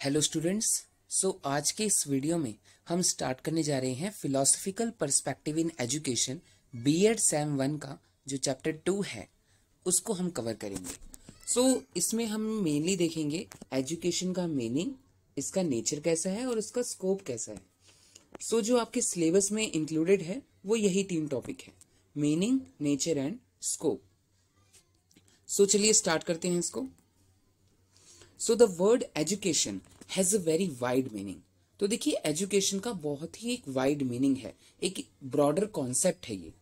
Hello students. आज के इस वीडियो में हम स्टार्ट करने जा रहे हैं philosophical perspective in education BEd sem 1 का जो चैप्टर 2 है उसको हम कवर करेंगे। इसमें हम मेनली देखेंगे एजुकेशन का मीनिंग, इसका नेचर कैसा है और इसका स्कोप कैसा है। जो आपके सिलेबस में इंक्लूडेड है वो यही 3 टॉपिक है, मीनिंग, नेचर एंड स्कोप। चलिए स्टार्ट करते हैं इसको। The word education has a very wide meaning. तो देखिए एजुकेशन का बहुत ही एक वाइड मीनिंग है, एक ब्रॉडर कॉन्सेप्ट है ये।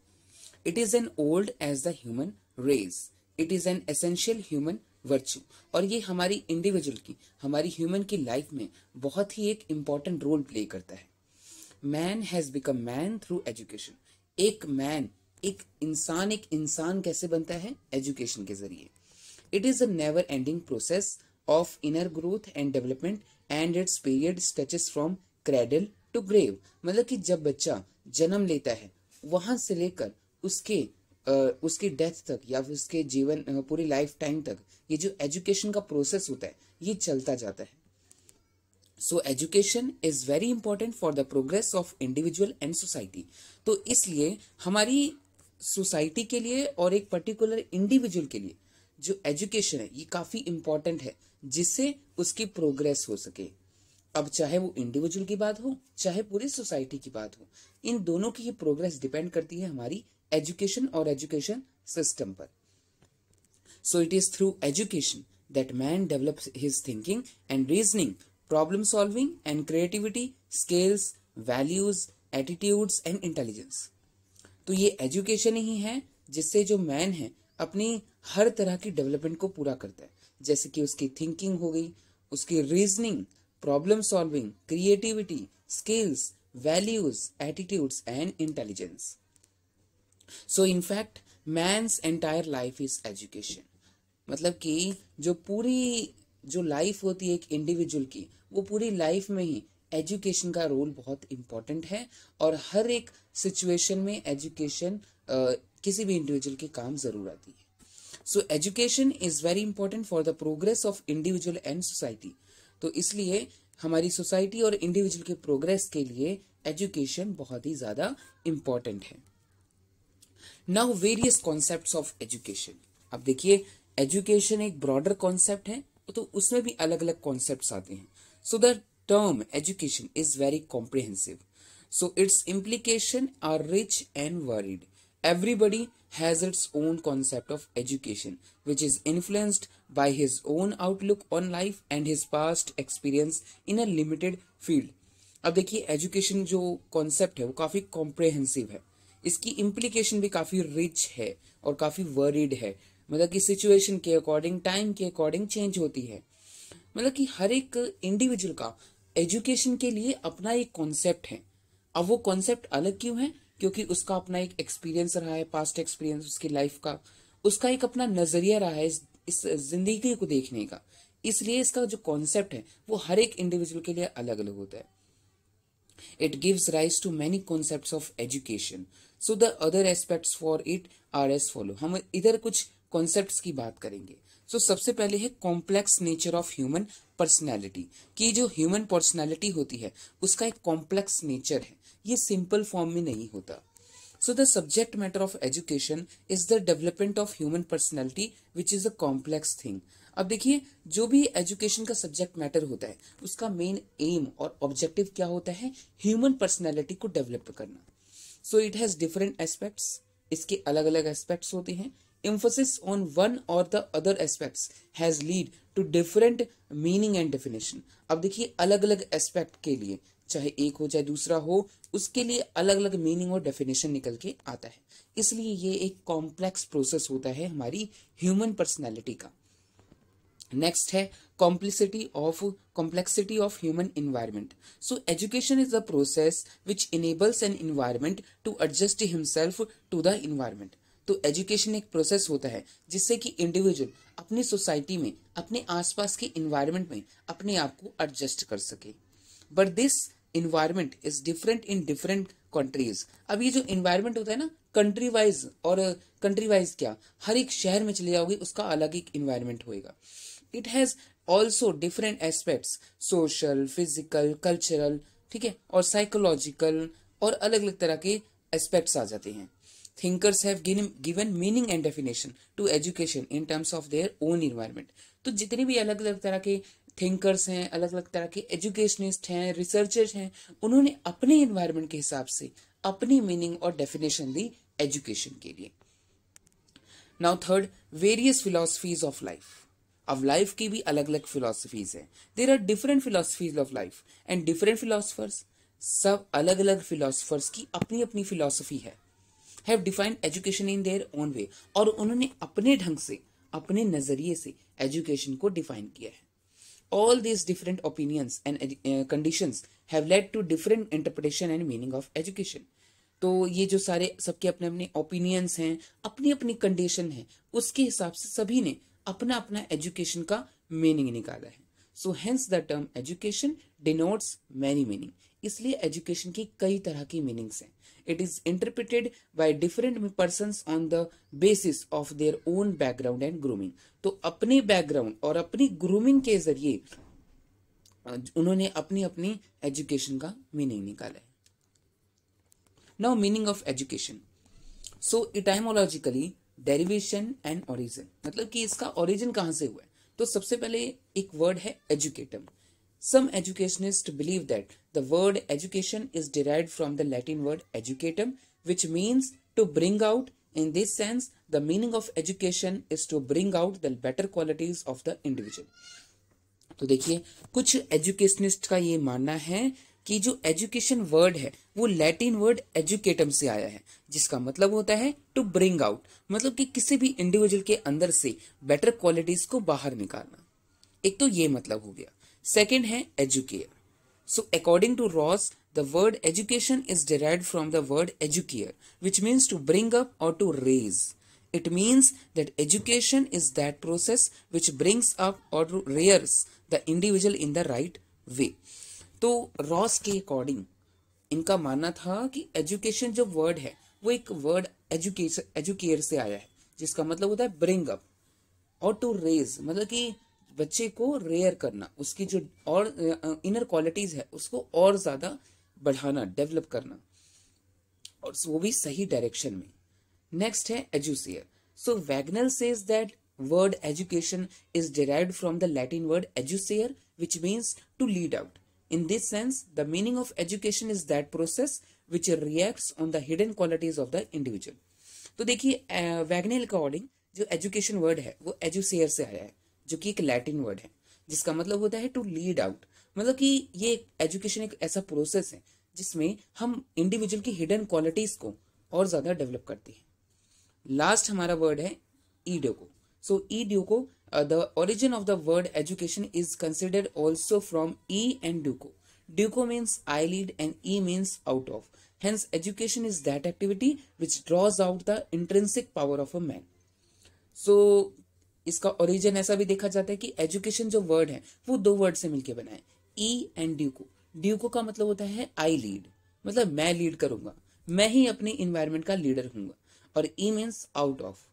It is an old as the human race, it is an essential human virtue. और ये हमारी इंडिविजुअल की, हमारी ह्यूमन की लाइफ में बहुत ही एक इंपॉर्टेंट रोल प्ले करता है। Man has become man through education. एक मैन, एक इंसान कैसे बनता है? एजुकेशन के जरिए। It is a never ending process of inner growth and development and its period stretches from cradle to grave। मतलब कि जब बच्चा जन्म लेता है वहां से लेकर उसके डेथ तक या फिर उसके जीवन पूरी लाइफ टाइम तक ये जो एजुकेशन का प्रोसेस होता है ये चलता जाता है। Education is very important for the progress of individual and society. तो इसलिए हमारी सोसाइटी के लिए और एक पर्टिकुलर इंडिविजुअल के लिए जो एजुकेशन है ये काफी इंपॉर्टेंट है, जिससे उसकी प्रोग्रेस हो सके। अब चाहे वो इंडिविजुअल की बात हो चाहे पूरी सोसाइटी की बात हो, इन दोनों की प्रोग्रेस डिपेंड करती है हमारी एजुकेशन और एजुकेशन सिस्टम पर। It is through education that man develops his thinking and reasoning, problem solving and creativity, skills, values, attitudes and intelligence. तो ये एजुकेशन ही है जिससे जो मैन है अपनी हर तरह की डेवलपमेंट को पूरा करता है, जैसे कि उसकी थिंकिंग हो गई, उसकी reasoning, problem solving, creativity, skills, values, attitudes and intelligence. In fact man's entire life is education. मतलब कि जो लाइफ होती है एक इंडिविजुअल की, वो पूरी लाइफ में ही एजुकेशन का रोल बहुत इंपॉर्टेंट है और हर एक सिचुएशन में एजुकेशन किसी भी इंडिविजुअल के काम जरूर आती है। Education is very important for the progress of individual and society. तो इसलिए हमारी सोसाइटी और इंडिविजुअल के प्रोग्रेस के लिए एजुकेशन बहुत ही ज्यादा इंपॉर्टेंट है। Now various concepts of education. अब देखिए एजुकेशन एक ब्रॉडर कॉन्सेप्ट है तो उसमें भी अलग अलग कॉन्सेप्ट्स आते हैं। The term education is very comprehensive, its implication are rich and varied। Everybody has its own concept of education, which is influenced by his own outlook on life and his past experience in a limited field। अब देखिए education जो concept है वो काफी comprehensive है, इसकी implication भी काफी रिच है और काफी वरीड है। मतलब कि सिचुएशन के अकॉर्डिंग, टाइम के अकॉर्डिंग चेंज होती है। मतलब कि हर एक इंडिविजुअल का एजुकेशन के लिए अपना एक कॉन्सेप्ट है। अब वो कॉन्सेप्ट अलग क्यों है? क्योंकि उसका अपना एक एक्सपीरियंस रहा है, पास्ट एक्सपीरियंस उसकी लाइफ का, उसका एक अपना नजरिया रहा है इस जिंदगी को देखने का। इसलिए इसका जो कॉन्सेप्ट है वो हर एक इंडिविजुअल के लिए अलग अलग होता है। It gives rise to many concepts of education. The other aspects for it are as follow. हम इधर कुछ कॉन्सेप्ट्स की बात करेंगे। सबसे पहले है complex nature of human personality. कि जो ह्यूमन पर्सनैलिटी होती है उसका एक कॉम्प्लेक्स नेचर है, ये सिंपल फॉर्म में नहीं होता। The subject matter of education is the development of human personality which is a complex thing. अब देखिए जो भी एजुकेशन का सब्जेक्ट मैटर होता है उसका मेन एम और ऑब्जेक्टिव क्या होता है? ह्यूमन पर्सनैलिटी को डेवलप करना। इट हैज डिफरेंट एस्पेक्ट्स, इसके अलग अलग एस्पेक्ट्स होते हैं। Emphasis on one or the other aspects has lead to different meaning and definition। अब देखिए अलग अलग एस्पेक्ट के लिए, चाहे एक हो चाहे दूसरा हो, उसके लिए अलग अलग मीनिंग और डेफिनेशन निकल के आता है। इसलिए ये एक कॉम्प्लेक्स प्रोसेस होता है हमारी ह्यूमन पर्सनैलिटी का। नेक्स्ट है complexity of human environment. Education is the process which enables an environment to adjust himself to the environment. तो एजुकेशन एक प्रोसेस होता है जिससे कि इंडिविजुअल अपनी सोसाइटी में, अपने आसपास के इन्वायरमेंट में अपने आप को एडजस्ट कर सके। But this environment is different in different countries. अब ये जो इन्वायरमेंट होता है ना कंट्री वाइज, और कंट्री वाइज क्या, हर एक शहर में चले जाओगे उसका अलग एक इन्वायरमेंट होएगा। It has also different aspects, social, physical, cultural, ठीक है, और साइकोलॉजिकल, और अलग अलग तरह के एस्पेक्ट्स आ जाते हैं. Thinkers have given meaning and definition to education in terms of their own environment. तो जितने भी अलग अलग तरह के थिंकर्स हैं, अलग अलग तरह के एजुकेशनिस्ट हैं, रिसर्चर्स हैं, उन्होंने अपने इन्वायरमेंट के हिसाब से अपनी मीनिंग और डेफिनेशन दी एजुकेशन के लिए. Now third, various philosophies of life. अब लाइफ की भी अलग अलग फिलोसफीज हैं. There are different philosophies of life and different philosophers. सब अलग अलग फिलोसफर्स की अपनी अपनी फिलोसफी है. Have defined education in their own way. और उन्होंने अपने ढंग से, अपने नजरिए से एजुकेशन को डिफाइन किया है. All these different opinions and conditions have led to different interpretation and meaning of education. तो ये जो सारे सबके अपने अपने ओपिनियंस हैं, अपनी अपनी कंडीशन है, उसके हिसाब से सभी ने अपना अपना एजुकेशन का मीनिंग निकाला है. So hence the term education denotes many meaning. इसलिए एजुकेशन की कई तरह की मीनिंग्स हैं. It is interpreted by different persons on the basis of their own background and grooming. तो अपने बैकग्राउंड और अपनी ग्रूमिंग के जरिए उन्होंने अपनी अपनी एजुकेशन का मीनिंग निकाला है. Now meaning of education. So etymologically derivation and origin, मतलब कि इसका ओरिजिन कहां से हुआ है. तो सबसे पहले एक वर्ड है एजुकेटम. Some educationists believe that the word education is derived from the Latin word educatum, which means to bring out. In this sense, the meaning of education is to bring out the better qualities of the individual. तो देखिए, कुछ educationist का ये मानना है कि जो education word है वो लैटिन वर्ड एजुकेटम से आया है, जिसका मतलब होता है टू ब्रिंग आउट, मतलब कि किसी भी इंडिविजुअल के अंदर से बेटर क्वालिटीज को बाहर निकालना. एक तो ये मतलब हो गया. सेकेंड है educare. So according to Ross, the word education is derived from the word educare, which means to bring up or to raise. It means that education is that process which brings up or rears the individual in the right way. तो Ross के according इनका मानना था कि education जो word है वो एक वर्ड एजुकेयर से आया है, जिसका मतलब होता है ब्रिंग अप, और टू रेज मतलब कि बच्चे को रेयर करना, उसकी जो और इनर क्वालिटीज है उसको और ज्यादा बढ़ाना, डेवलप करना, और वो भी सही डायरेक्शन में. नेक्स्ट है educere. So Wagner says that word education is derived from the Latin word educere, which means to lead out. In this sense, the meaning of education is that process which reacts on the hidden qualities of the individual. तो देखिए, Wagner के according जो education word है वो एजुसेयर से आया है, जो कि एक लैटिन वर्ड है, जिसका मतलब होता है टू लीड आउट. मतलब कि ये एजुकेशन एक ऐसा प्रोसेस है जिसमें हम इंडिविजुअल की हिडन क्वालिटीज को और ज्यादा डेवलप करते हैं. लास्ट हमारा वर्ड है ईडोको. सो ईडोको, the origin of the word education is considered also from E and duco. Duco means eyelid and E means out of. Hence, education is that activity which draws out the intrinsic power of a man. So, इसका origin ऐसा भी देखा जाता है कि education जो word है वो दो word से मिलके बना है, E and duco. Duco का मतलब होता है I lead, मतलब मैं लीड करूंगा, मैं ही अपने environment का लीडर हूंगा, और E means out of.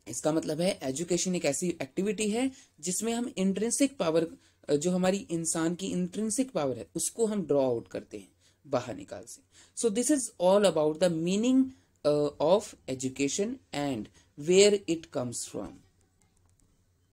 इसका मतलब है एजुकेशन एक ऐसी एक्टिविटी है जिसमें हम इंट्रिंसिक पावर, जो हमारी इंसान की इंट्रिंसिक पावर है, उसको हम ड्रॉ आउट करते हैं, बाहर निकाल से. So this is all about the meaning of education and where it comes from.